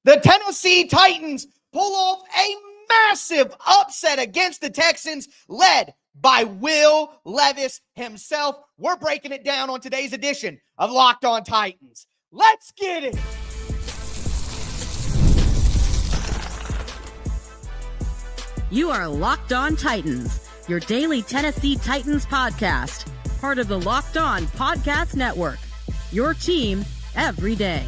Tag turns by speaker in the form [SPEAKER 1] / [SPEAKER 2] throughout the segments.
[SPEAKER 1] The Tennessee Titans pull off a massive upset against the Texans, led by Will Levis himself. We're breaking it down on today's edition of Locked On Titans. Let's get it.
[SPEAKER 2] You are Locked On Titans, your daily Tennessee Titans podcast, part of the Locked On Podcast Network, your team every day.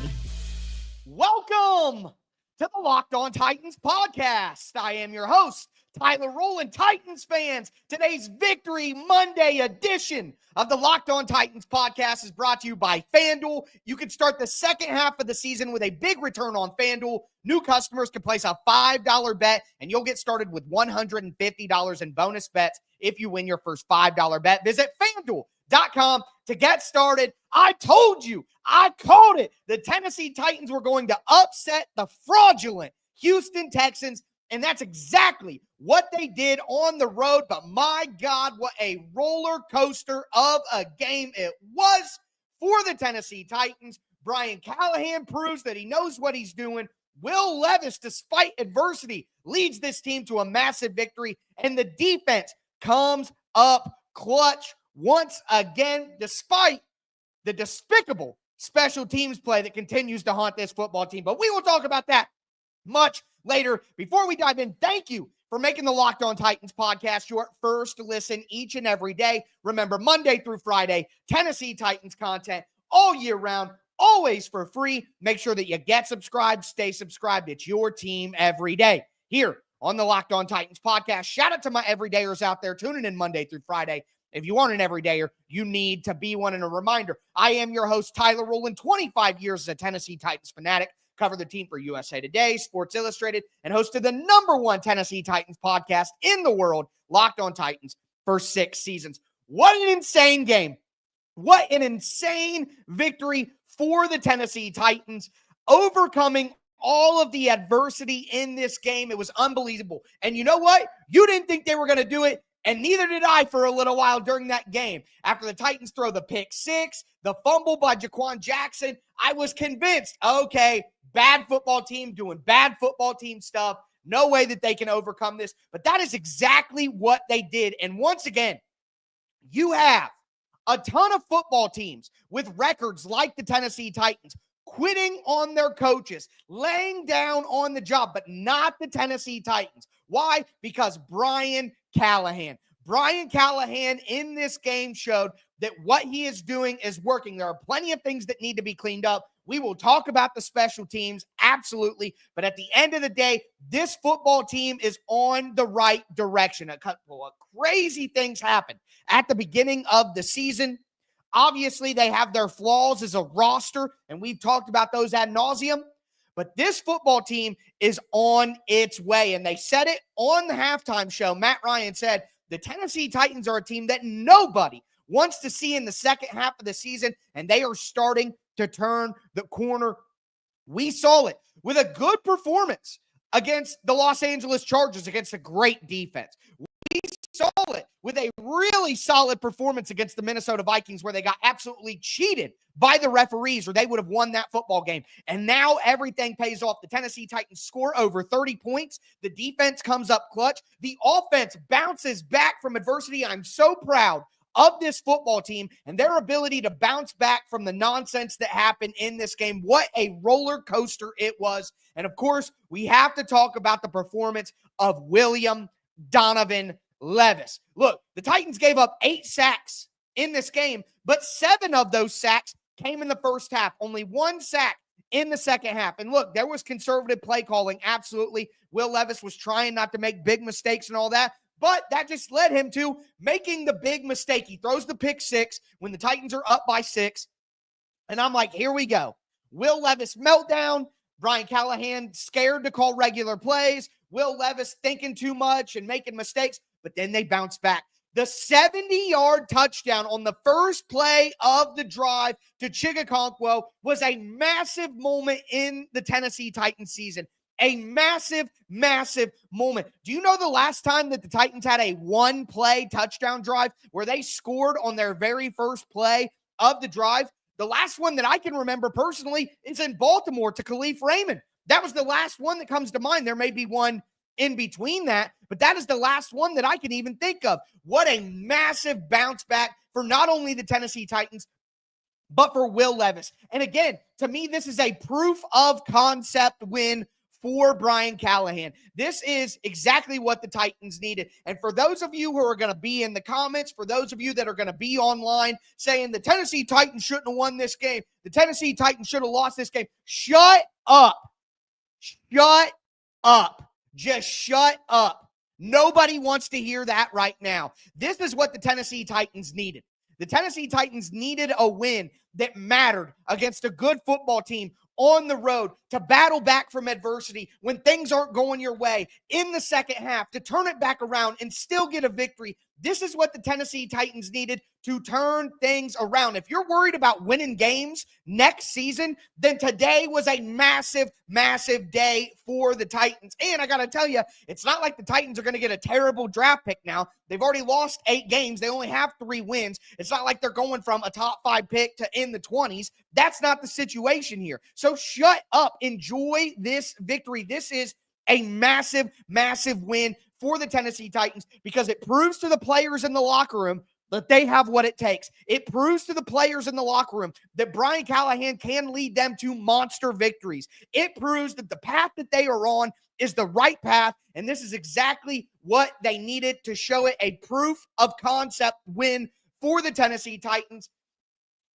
[SPEAKER 1] Welcome to the Locked On Titans podcast. I am your host, Tyler Rowland. Titans fans, today's Victory Monday edition of the Locked On Titans podcast is brought to you by FanDuel. You can start the second half of the season with a big return on FanDuel. New customers can place a $5 bet, and you'll get started with $150 in bonus bets if you win your first $5 bet. Visit FanDuel.com to get started. I told you, I called it. The Tennessee Titans were going to upset the fraudulent Houston Texans, and that's exactly what they did on the road. But my God, what a roller coaster of a game it was for the Tennessee Titans. Brian Callahan proves that he knows what he's doing. Will Levis, despite adversity, leads this team to a massive victory, and the defense comes up clutch once again, despite the despicable special teams play that continues to haunt this football team. But we will talk about that much later. Before we dive in, thank you for making the Locked On Titans podcast your first listen each and every day. Remember, Monday through Friday, Tennessee Titans content all year round, always for free. Make sure that you get subscribed, stay subscribed. It's your team every day here on the Locked On Titans podcast. Shout out to my everydayers out there tuning in Monday through Friday. If you aren't an everydayer, you need to be one. And a reminder, I am your host, Tyler Rowland, 25 years as a Tennessee Titans fanatic, covered the team for USA Today, Sports Illustrated, and hosted the #1 Tennessee Titans podcast in the world, Locked On Titans, for 6 seasons. What an insane game. What an insane victory for the Tennessee Titans, overcoming all of the adversity in this game. It was unbelievable. And you know what? You didn't think they were going to do it, and neither did I for a little while during that game. After the Titans throw the pick six, the fumble by Jaquan Jackson, I was convinced, okay, bad football team doing bad football team stuff. No way that they can overcome this. But that is exactly what they did. And once again, you have a ton of football teams with records like the Tennessee Titans quitting on their coaches, laying down on the job, but not the Tennessee Titans. Why? Because Brian Callahan in this game showed that what he is doing is working. There are plenty of things that need to be cleaned up. We will talk about the special teams, absolutely. But at the end of the day, this football team is on the right direction. A couple of crazy things happened at the beginning of the season. Obviously, they have their flaws as a roster, and we've talked about those ad nauseum. But this football team is on its way, and they said it on the halftime show. Matt Ryan said the Tennessee Titans are a team that nobody wants to see in the second half of the season, and they are starting to turn the corner. We saw it with a good performance against the Los Angeles Chargers, against a great defense. We saw it with a really solid performance against the Minnesota Vikings, where they got absolutely cheated by the referees, or they would have won that football game. And now everything pays off. The Tennessee Titans score over 30 points. The defense comes up clutch. The offense bounces back from adversity. I'm so proud of this football team and their ability to bounce back from the nonsense that happened in this game. What a roller coaster it was. And of course, we have to talk about the performance of William Donovan Levis. Look, the Titans gave up 8 sacks in this game, but 7 of those sacks came in the first half. Only 1 sack in the second half. And look, there was conservative play calling, absolutely. Will Levis was trying not to make big mistakes and all that, but that just led him to making the big mistake. He throws the pick six when the Titans are up by 6. And I'm like, here we go. Will Levis meltdown. Brian Callahan scared to call regular plays. Will Levis thinking too much and making mistakes. But then they bounce back. The 70-yard touchdown on the first play of the drive to Chigakonkwo was a massive moment in the Tennessee Titans season. A massive, massive moment. Do you know the last time that the Titans had a one-play touchdown drive where they scored on their very first play of the drive? The last one that I can remember personally is in Baltimore to Khalif Raymond. That was the last one that comes to mind. There may be one in between that, but that is the last one that I can even think of. What a massive bounce back for not only the Tennessee Titans, but for Will Levis. And again, to me, this is a proof of concept win for Brian Callahan. This is exactly what the Titans needed. And for those of you who are going to be in the comments, for those of you that are going to be online saying the Tennessee Titans shouldn't have won this game, the Tennessee Titans should have lost this game, shut up. Shut up. Just shut up. Nobody wants to hear that right now. This is what the Tennessee Titans needed. The Tennessee Titans needed a win that mattered against a good football team on the road to battle back from adversity when things aren't going your way in the second half, to turn it back around and still get a victory. This is what the Tennessee Titans needed to turn things around. If you're worried about winning games next season, then today was a massive, massive day for the Titans. And I got to tell you, it's not like the Titans are going to get a terrible draft pick now. They've already lost 8 games. They only have 3 wins. It's not like they're going from a top 5 pick to in the 20s. That's not the situation here. So shut up. Enjoy this victory. This is a massive, massive win for the Tennessee Titans because it proves to the players in the locker room that they have what it takes. It proves to the players in the locker room that Brian Callahan can lead them to monster victories. It proves that the path that they are on is the right path, and this is exactly what they needed to show it, a proof of concept win for the Tennessee Titans.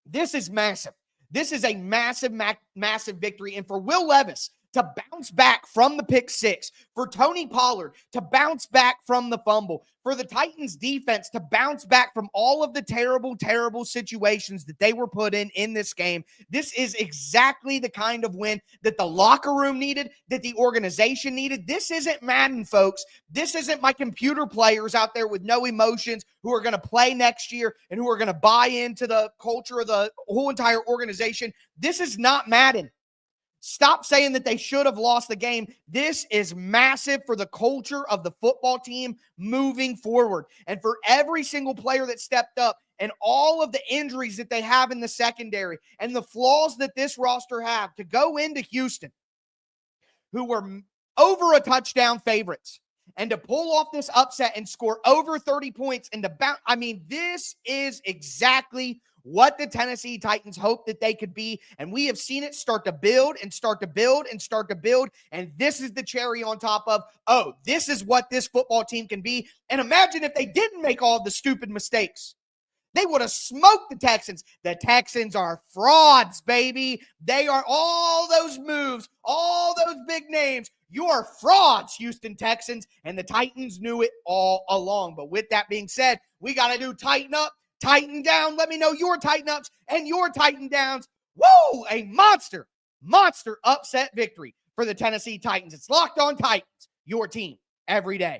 [SPEAKER 1] This is massive. This is a massive, massive victory, and for Will Levis to bounce back from the pick 6, for Tony Pollard to bounce back from the fumble, for the Titans defense to bounce back from all of the terrible, terrible situations that they were put in this game. This is exactly the kind of win that the locker room needed, that the organization needed. This isn't Madden, folks. This isn't my computer players out there with no emotions who are going to play next year and who are going to buy into the culture of the whole entire organization. This is not Madden. Stop saying that they should have lost the game. This is massive for the culture of the football team moving forward. And for every single player that stepped up and all of the injuries that they have in the secondary and the flaws that this roster have to go into Houston, who were over a touchdown favorites, and to pull off this upset and score over 30 points and to bounce. I mean, this is exactly what the Tennessee Titans hoped that they could be. And we have seen it start to build and start to build and start to build. And this is the cherry on top of, oh, this is what this football team can be. And imagine if they didn't make all the stupid mistakes. They would have smoked the Texans. The Texans are frauds, baby. They are all those moves, all those big names. You are frauds, Houston Texans. And the Titans knew it all along. But with that being said, we got to do tighten up, tighten down. Let me know your tighten ups and your tighten downs. Woo! A monster upset victory for the Tennessee Titans. It's Locked On Titans, your team every day.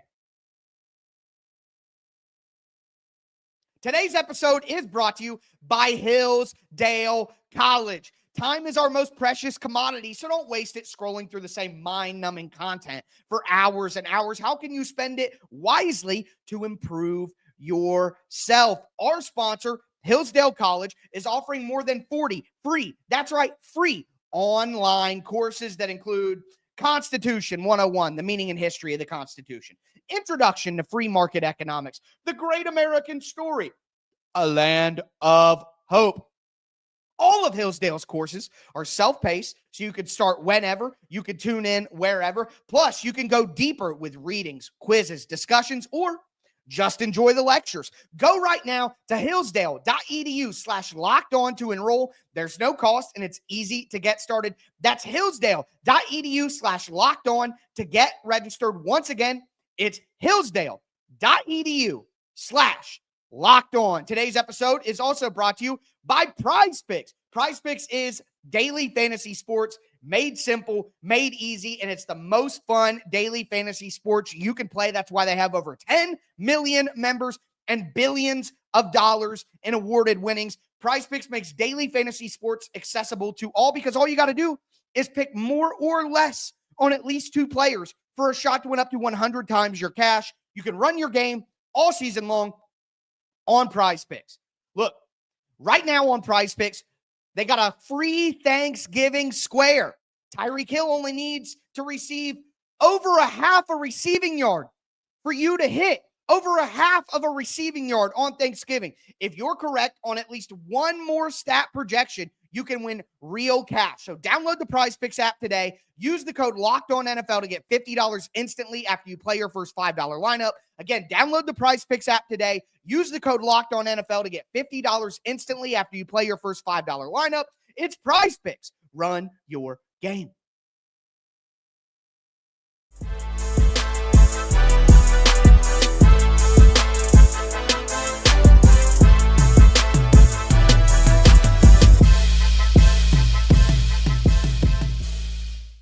[SPEAKER 1] Today's episode is brought to you by Hillsdale College. Time is our most precious commodity, so don't waste it scrolling through the same mind-numbing content for hours and hours. How can you spend it wisely to improve yourself? Our sponsor, Hillsdale College, is offering more than 40 free, that's right, free online courses that include Constitution 101, the meaning and history of the Constitution, Introduction to Free Market Economics, The Great American Story, A Land of Hope. All of Hillsdale's courses are self-paced, so you can start whenever, you can tune in wherever. Plus, you can go deeper with readings, quizzes, discussions, or just enjoy the lectures. Go right now to hillsdale.edu/lockedon to enroll. There's no cost, and it's easy to get started. That's hillsdale.edu/lockedon to get registered. Once again, it's hillsdale.edu/lockedon. Today's episode is also brought to you by PrizePicks. PrizePicks is daily fantasy sports made simple, made easy, and it's the most fun daily fantasy sports you can play. That's why they have over 10 million members and billions of dollars in awarded winnings. PrizePicks makes daily fantasy sports accessible to all because all you got to do is pick more or less on at least 2 players for a shot to win up to 100 times your cash. You can run your game all season long on PrizePicks. Look, right now on PrizePicks, they got a free Thanksgiving square. Tyreek Hill only needs to receive over a half a receiving yard for you to hit over a half of a receiving yard on Thanksgiving. If you're correct on at least one more stat projection, you can win real cash. So download the PrizePicks app today. Use the code LOCKEDONNFL to get $50 instantly after you play your first $5 lineup. Again, download the PrizePicks app today. Use the code LOCKEDONNFL to get $50 instantly after you play your first $5 lineup. It's PrizePicks. Run your game.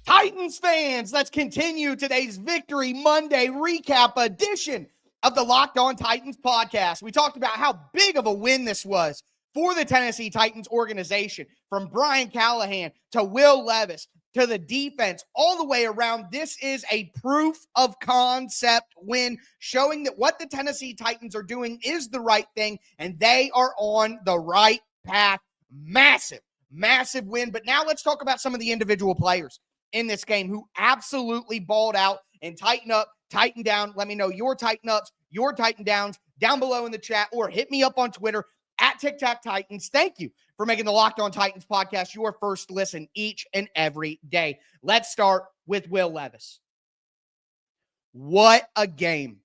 [SPEAKER 1] Titans fans, let's continue today's Victory Monday recap edition of the Locked On Titans podcast. We talked about how big of a win this was for the Tennessee Titans organization, from Brian Callahan to Will Levis to the defense, all the way around. This is a proof of concept win, showing that what the Tennessee Titans are doing is the right thing, and they are on the right path. Massive, massive win. But now let's talk about some of the individual players in this game who absolutely balled out and tighten up, tighten down. Let me know your tighten ups, your tighten downs down below in the chat, or hit me up on Twitter at TicTacTitans. Thank you for making the Locked On Titans podcast your first listen each and every day. Let's start with Will Levis. What a game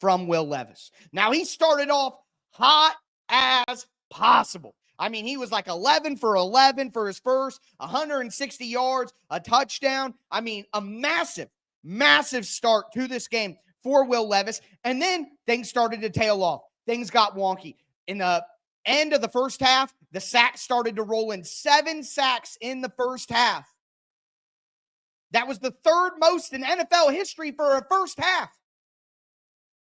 [SPEAKER 1] from Will Levis. Now, he started off hot as possible. I mean, he was like 11 for 11 for his first, 160 yards, a touchdown. I mean, a massive, massive start to this game for Will Levis. And then things started to tail off. Things got wonky. In the end of the first half, the sacks started to roll in. 7 sacks in the first half. That was the third most in NFL history for a first half.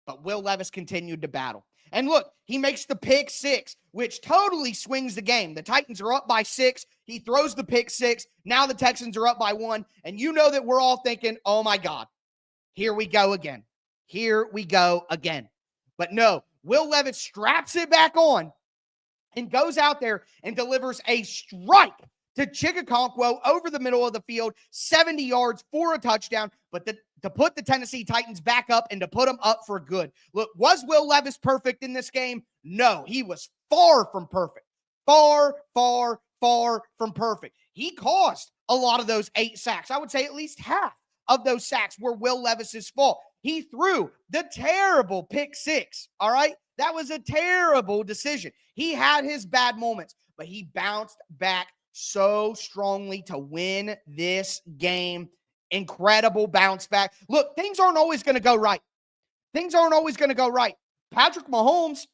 [SPEAKER 1] But Will Levis continued to battle. And look, he makes the pick 6, which totally swings the game. The Titans are up by 6. He throws the pick 6. Now the Texans are up by 1. And you know that we're all thinking, oh my God, here we go again. Here we go again. But no, Will Levis straps it back on and goes out there and delivers a strike to Chigakonkwo over the middle of the field, 70 yards for a touchdown, but to put the Tennessee Titans back up and to put them up for good. Look, was Will Levis perfect in this game? No, he was far from perfect. Far, far, far from perfect. He caused a lot of those 8 sacks. I would say at least half of those sacks were Will Levis's fault. He threw the terrible pick 6, all right? That was a terrible decision. He had his bad moments, but he bounced back so strongly to win this game. Incredible bounce back. Look, things aren't always going to go right. Things aren't always going to go right. Patrick Mahomes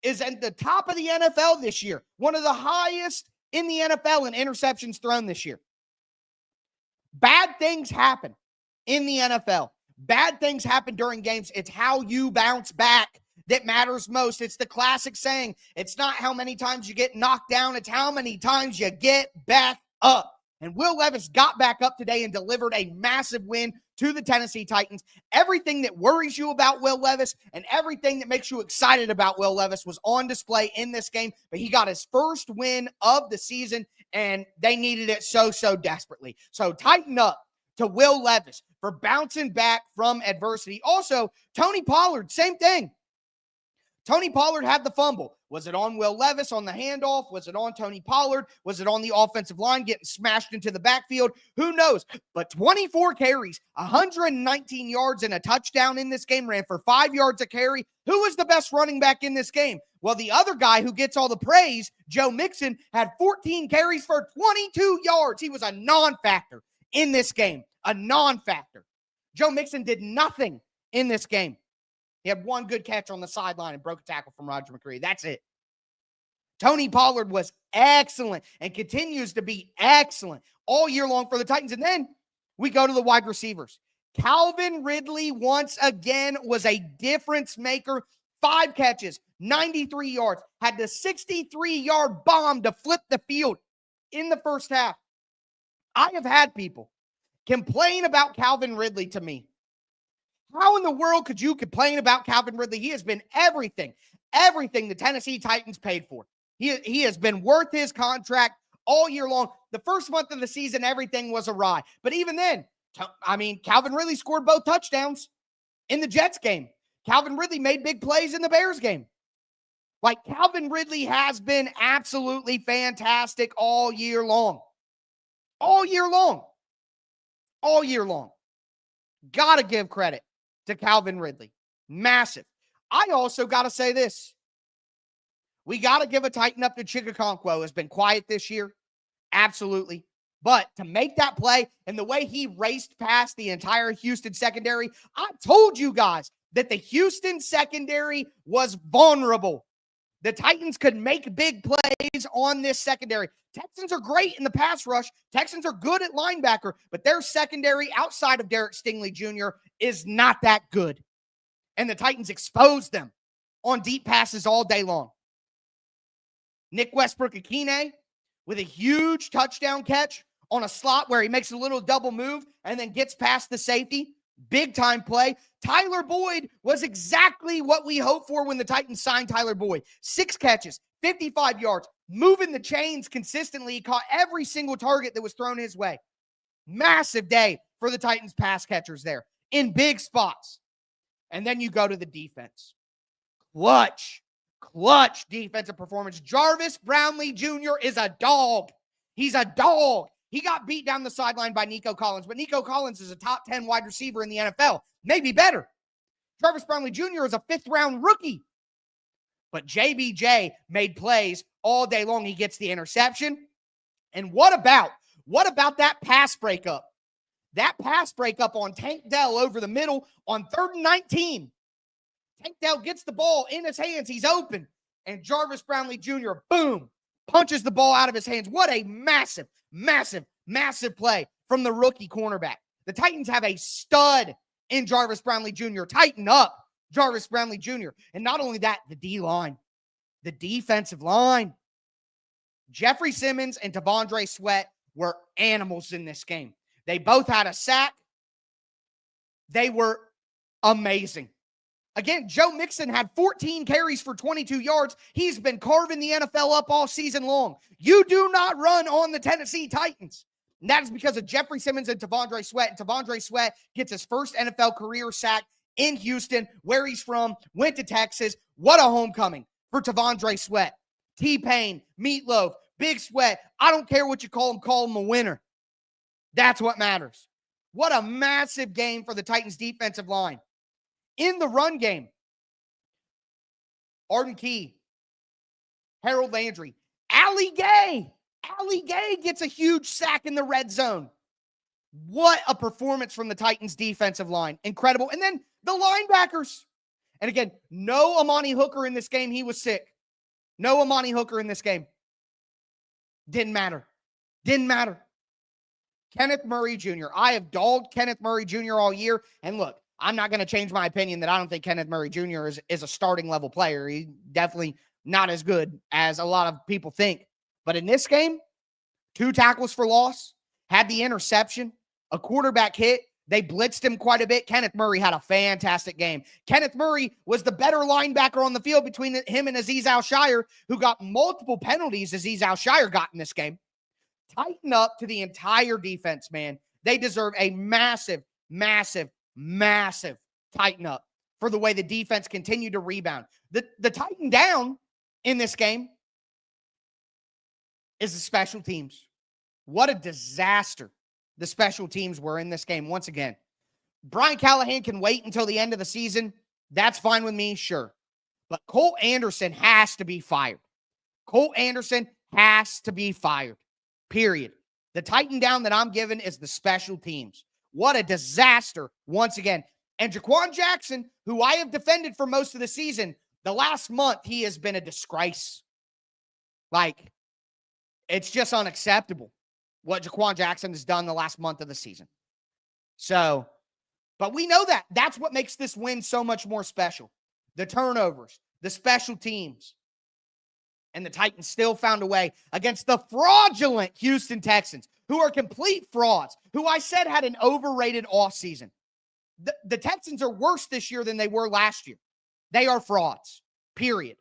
[SPEAKER 1] is at the top of the NFL this year, one of the highest in the NFL in interceptions thrown this year. Bad things happen in the NFL. Bad things happen during games. It's how you bounce back that matters most. It's the classic saying, it's not how many times you get knocked down, it's how many times you get back up. And Will Levis got back up today and delivered a massive win to the Tennessee Titans. Everything that worries you about Will Levis and everything that makes you excited about Will Levis was on display in this game, but he got his first win of the season, and they needed it so desperately. So tighten up to Will Levis for bouncing back from adversity. Also, Tony Pollard, same thing. Tony Pollard had the fumble. Was it on Will Levis on the handoff? Was it on Tony Pollard? Was it on the offensive line getting smashed into the backfield? Who knows? But 24 carries, 119 yards, and a touchdown in this game, ran for 5 yards a carry. Who was the best running back in this game? Well, the other guy who gets all the praise, Joe Mixon, had 14 carries for 22 yards. He was a non-factor in this game, a non-factor. Joe Mixon did nothing in this game. He had one good catch on the sideline and broke a tackle from Roger McCreary. That's it. Tony Pollard was excellent and continues to be excellent all year long for the Titans. And then we go to the wide receivers. Calvin Ridley, once again, was a difference maker. 5 catches, 93 yards, had the 63-yard bomb to flip the field in the first half. I have had people complain about Calvin Ridley to me. How in the world could you complain about Calvin Ridley? He has been everything the Tennessee Titans paid for. He has been worth his contract all year long. The first month of the season, everything was awry. But even then, Calvin Ridley scored both touchdowns in the Jets game. Calvin Ridley made big plays in the Bears game. Like, Calvin Ridley has been absolutely fantastic all year long. All year long. All year long. Got to give credit to Calvin Ridley. Massive. I also got to say this. We got to give a tighten up to Chigakonkwo. Has been quiet this year. Absolutely. But to make that play and the way he raced past the entire Houston secondary, I told you guys that the Houston secondary was vulnerable. The Titans could make big plays on this secondary. Texans are great in the pass rush. Texans are good at linebacker, but their secondary outside of Derek Stingley Jr. is not that good. And the Titans exposed them on deep passes all day long. Nick Westbrook-Akine with a huge touchdown catch on a slot where he makes a little double move and then gets past the safety. Big time play. Tyler Boyd was exactly what we hoped for when the Titans signed Tyler Boyd. 6 catches, 55 yards, moving the chains consistently. He caught every single target that was thrown his way. Massive day for the Titans pass catchers there in big spots. And then you go to the defense. Clutch defensive performance. Jarvis Brownlee Jr. is a dog. He's a dog. He got beat down the sideline by Nico Collins, but Nico Collins is a top 10 wide receiver in the NFL. Maybe better. Jarvis Brownlee Jr. is a 5th-round rookie. But JBJ made plays all day long. He gets the interception. And what about that pass breakup? That pass breakup on Tank Dell over the middle on 3rd and 19. Tank Dell gets the ball in his hands. He's open. And Jarvis Brownlee Jr., boom, punches the ball out of his hands. What a massive play from the rookie cornerback. The Titans have a stud in Jarvis Brownlee Jr. Tighten up, Jarvis Brownlee Jr. And not only that, the D-line, the defensive line. Jeffrey Simmons and T'Vondre Sweat were animals in this game. They both had a sack. They were amazing. Again, Joe Mixon had 14 carries for 22 yards. He's been carving the NFL up all season long. You do not run on the Tennessee Titans. And that is because of Jeffrey Simmons and T'Vondre Sweat. And T'Vondre Sweat gets his first NFL career sack in Houston, where he's from, went to Texas. What a homecoming for T'Vondre Sweat. T-Pain, Meatloaf, Big Sweat. I don't care what you call him a winner. That's what matters. What a massive game for the Titans defensive line. In the run game, Arden Key, Harold Landry, Ali Gay gets a huge sack in the red zone. What a performance from the Titans defensive line. Incredible. And then the linebackers. And again, no Amani Hooker in this game. He was sick. No Amani Hooker in this game. Didn't matter. Kenneth Murray Jr. I have dogged Kenneth Murray Jr. all year. And look, I'm not going to change my opinion that I don't think Kenneth Murray Jr. is a starting level player. He's definitely not as good as a lot of people think. But in this game, 2 tackles for loss, had the interception, a quarterback hit. They blitzed him quite a bit. Kenneth Murray had a fantastic game. Kenneth Murray was the better linebacker on the field between him and Azeez Al-Shire, who got multiple penalties Azeez Al-Shire got in this game. Tighten up to the entire defense, man. They deserve a massive tighten up for the way the defense continued to rebound. The tighten down in this game is the special teams. What a disaster the special teams were in this game once again. Brian Callahan can wait until the end of the season. That's fine with me, sure. But Colt Anderson has to be fired. Colt Anderson has to be fired, period. The tighten down that I'm giving is the special teams. What a disaster once again. And Jaquan Jackson, who I have defended for most of the season, the last month he has been a disgrace. Like, it's just unacceptable what Jaquan Jackson has done the last month of the season. So, but we know that. That's what makes this win so much more special. The turnovers, the special teams. And the Titans still found a way against the fraudulent Houston Texans, who are complete frauds, who I said had an overrated offseason. The Texans are worse this year than they were last year. They are frauds, period.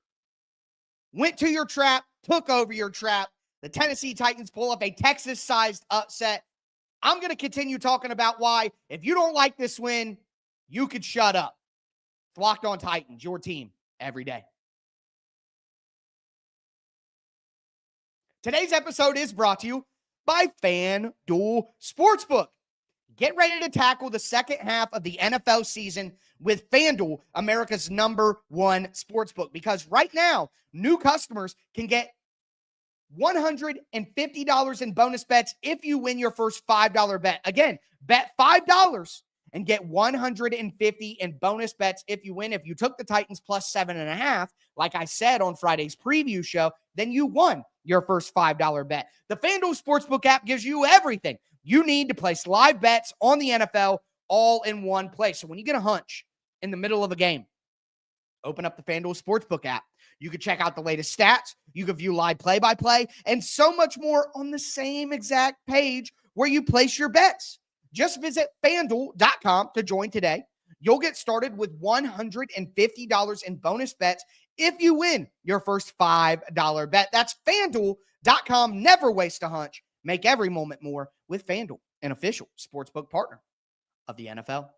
[SPEAKER 1] Went to your trap, took over your trap. The Tennessee Titans pull up a Texas-sized upset. I'm going to continue talking about why, if you don't like this win, you could shut up. It's Locked On Titans, your team every day. Today's episode is brought to you by FanDuel Sportsbook. Get ready to tackle the second half of the NFL season with FanDuel, America's #1 sportsbook. Because right now, new customers can get $150 in bonus bets if you win your first $5 bet. Again, bet $5 and get $150 in bonus bets if you win. If you took the Titans plus 7.5, like I said on Friday's preview show, then you won your first $5 bet. The FanDuel Sportsbook app gives you everything you need to place live bets on the NFL all in one place. So when you get a hunch in the middle of a game, open up the FanDuel Sportsbook app. You can check out the latest stats. You can view live play-by-play and so much more on the same exact page where you place your bets. Just visit FanDuel.com to join today. You'll get started with $150 in bonus bets if you win your first $5 bet. That's FanDuel.com. Never waste a hunch. Make every moment more with FanDuel, an official sportsbook partner of the NFL.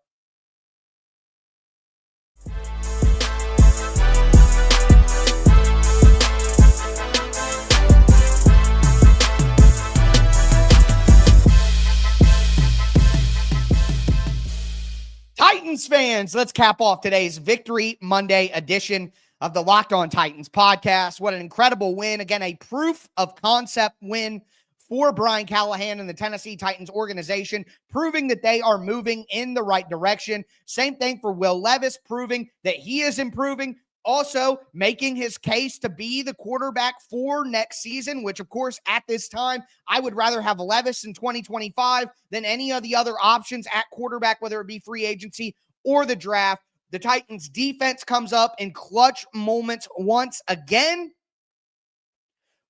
[SPEAKER 1] Titans fans, let's cap off today's Victory Monday edition of the Locked On Titans podcast. What an incredible win. Again, a proof of concept win for Brian Callahan and the Tennessee Titans organization, proving that they are moving in the right direction. Same thing for Will Levis, proving that he is improving. Also making his case to be the quarterback for next season, which, of course, at this time, I would rather have Levis in 2025 than any of the other options at quarterback, whether it be free agency or the draft. The Titans defense comes up in clutch moments once again.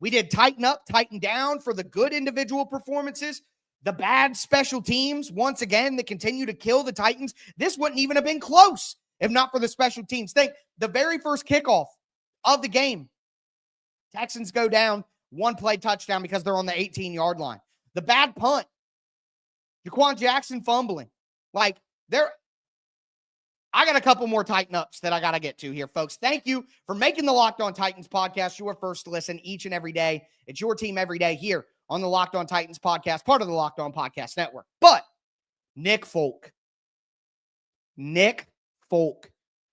[SPEAKER 1] We did tighten up, tighten down for the good individual performances. The bad special teams, once again, that continue to kill the Titans. This wouldn't even have been close if not for the special teams. Think, the very first kickoff of the game, Texans go down, one play touchdown because they're on the 18-yard line. The bad punt, Jaquan Jackson fumbling. I got a couple more tighten ups that I got to get to here, folks. Thank you for making the Locked On Titans podcast your first listen each and every day. It's your team every day here on the Locked On Titans podcast, part of the Locked On Podcast Network. But Nick Folk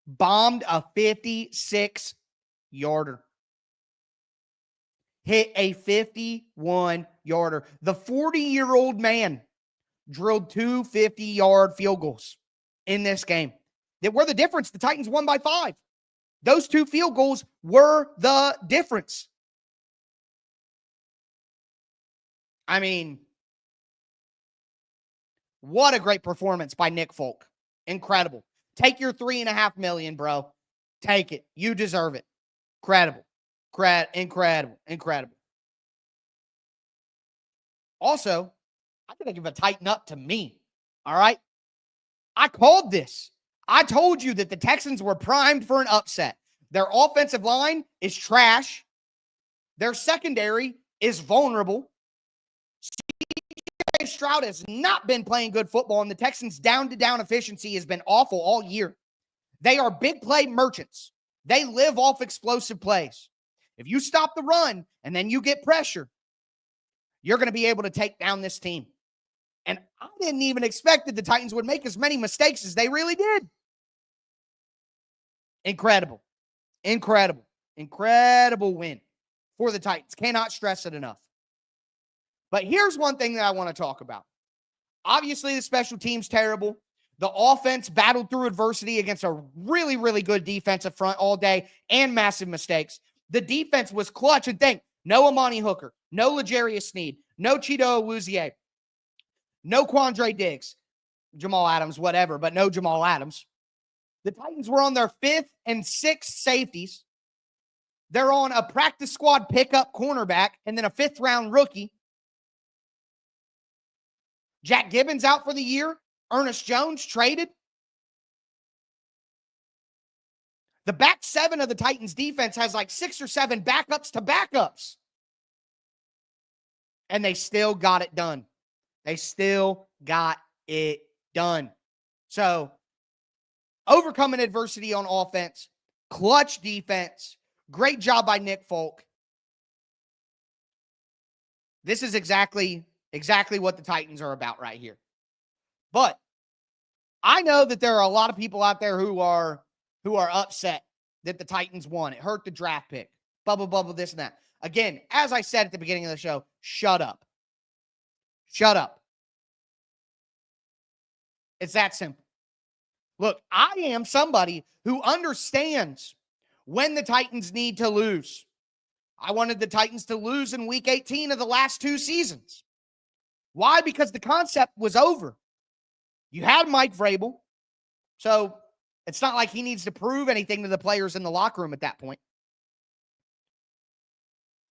[SPEAKER 1] bombed a 56-yarder. Hit a 51-yarder. The 40-year-old man drilled two 50-yard field goals in this game that were the difference. The Titans won by 5. Those two field goals were the difference. I mean, what a great performance by Nick Folk. Incredible. Take your $3.5 million, bro. Take it. You deserve it. Incredible. Incredible. Also, I gotta give a tighten up to me. All right? I called this. I told you that the Texans were primed for an upset. Their offensive line is trash. Their secondary is vulnerable. C.J. Stroud has not been playing good football, and the Texans' down-to-down efficiency has been awful all year. They are big play merchants. They live off explosive plays. If you stop the run and then you get pressure, you're going to be able to take down this team. And I didn't even expect that the Titans would make as many mistakes as they really did. Incredible win for the Titans. Cannot stress it enough. But here's one thing that I want to talk about. Obviously, the special team's terrible. The offense battled through adversity against a really, really good defensive front all day and massive mistakes. The defense was clutch. And think, no Amani Hooker, no L'Jarius Sneed, no Chido Awuzie, no Quandre Diggs, Jamal Adams, whatever, but no Jamal Adams. The Titans were on their 5th and 6th safeties. They're on a practice squad pickup cornerback and then a 5th-round rookie. Jack Gibbons out for the year. Ernest Jones traded. The back 7 of the Titans defense has like 6 or 7 backups to backups. And they still got it done. They still got it done. So, overcoming adversity on offense, clutch defense, great job by Nick Folk. This is exactly what the Titans are about right here. But I know that there are a lot of people out there who are upset that the Titans won. It hurt the draft pick. Bubble, this and that. Again, as I said at the beginning of the show, shut up. Shut up. It's that simple. Look, I am somebody who understands when the Titans need to lose. I wanted the Titans to lose in week 18 of the last 2 seasons. Why? Because the concept was over. You had Mike Vrabel, so it's not like he needs to prove anything to the players in the locker room at that point.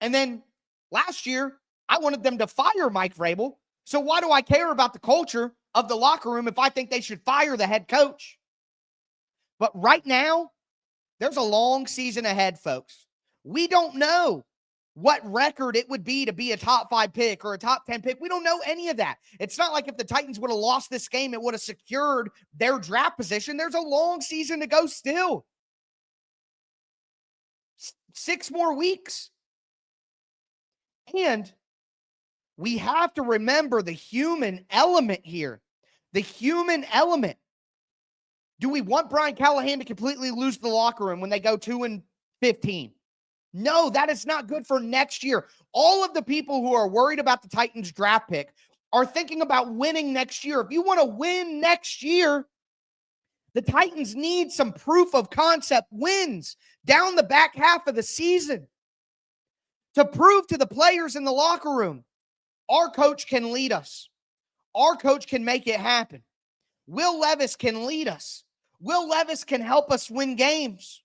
[SPEAKER 1] And then last year, I wanted them to fire Mike Vrabel. So why do I care about the culture of the locker room if I think they should fire the head coach? But right now, there's a long season ahead, folks. We don't know what record it would be to be a top 5 pick or a top 10 pick. We don't know any of that. It's not like if the Titans would have lost this game, it would have secured their draft position. There's a long season to go still. 6 more weeks. And we have to remember the human element here. The human element. Do we want Brian Callahan to completely lose the locker room when they go 2-15? No, that is not good for next year. All of the people who are worried about the Titans draft pick are thinking about winning next year. If you want to win next year, the Titans need some proof of concept wins down the back half of the season to prove to the players in the locker room, our coach can lead us. Our coach can make it happen. Will Levis can lead us. Will Levis can help us win games.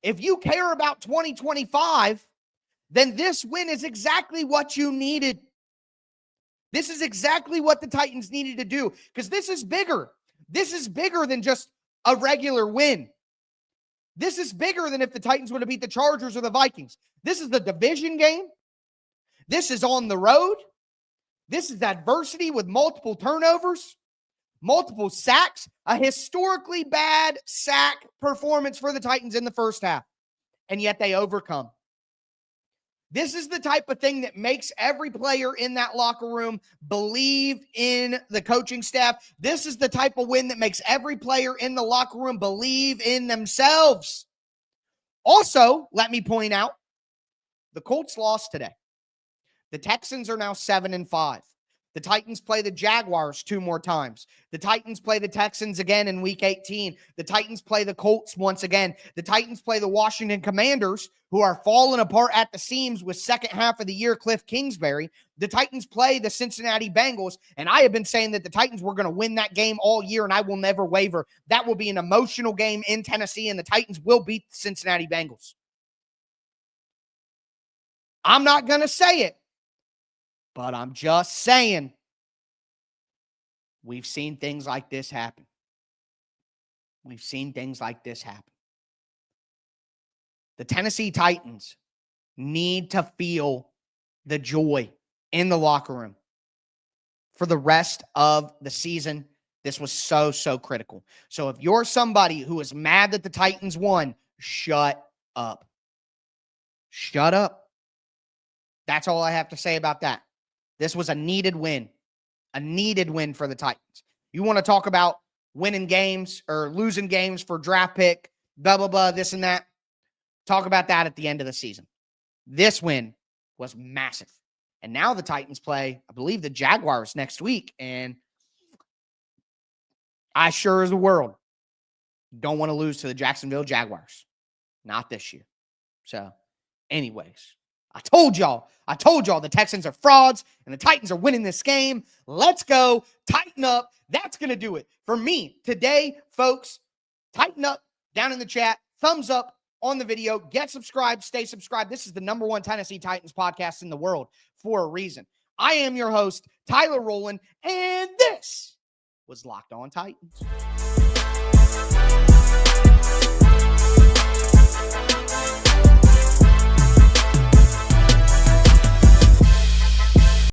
[SPEAKER 1] If you care about 2025, then this win is exactly what you needed. This is exactly what the Titans needed to do because this is bigger. This is bigger than just a regular win. This is bigger than if the Titans would have beat the Chargers or the Vikings. This is the division game. This is on the road. This is adversity with multiple turnovers, multiple sacks, a historically bad sack performance for the Titans in the first half, and yet they overcome. This is the type of thing that makes every player in that locker room believe in the coaching staff. This is the type of win that makes every player in the locker room believe in themselves. Also, let me point out, the Colts lost today. The Texans are now 7-5. The Titans play the Jaguars 2 more times. The Titans play the Texans again in week 18. The Titans play the Colts once again. The Titans play the Washington Commanders, who are falling apart at the seams with second half of the year Cliff Kingsbury. The Titans play the Cincinnati Bengals, and I have been saying that the Titans were going to win that game all year, and I will never waver. That will be an emotional game in Tennessee, and the Titans will beat the Cincinnati Bengals. I'm not going to say it, but I'm just saying we've seen things like this happen. We've seen things like this happen. The Tennessee Titans need to feel the joy in the locker room for the rest of the season. This was so critical. So if you're somebody who is mad that the Titans won, shut up. Shut up. That's all I have to say about that. This was a needed win. A needed win for the Titans. You want to talk about winning games or losing games for draft pick, blah, blah, blah, this and that. Talk about that at the end of the season. This win was massive. And now the Titans play, I believe, the Jaguars next week. And I sure as the world don't want to lose to the Jacksonville Jaguars. Not this year. So, anyways, I told y'all the Texans are frauds and the Titans are winning this game. Let's go. Tighten up. That's going to do it for me today, folks. Tighten up down in the chat. Thumbs up on the video. Get subscribed. Stay subscribed. This is the #1 Tennessee Titans podcast in the world for a reason. I am your host, Tyler Rowland, and this was Locked On Titans.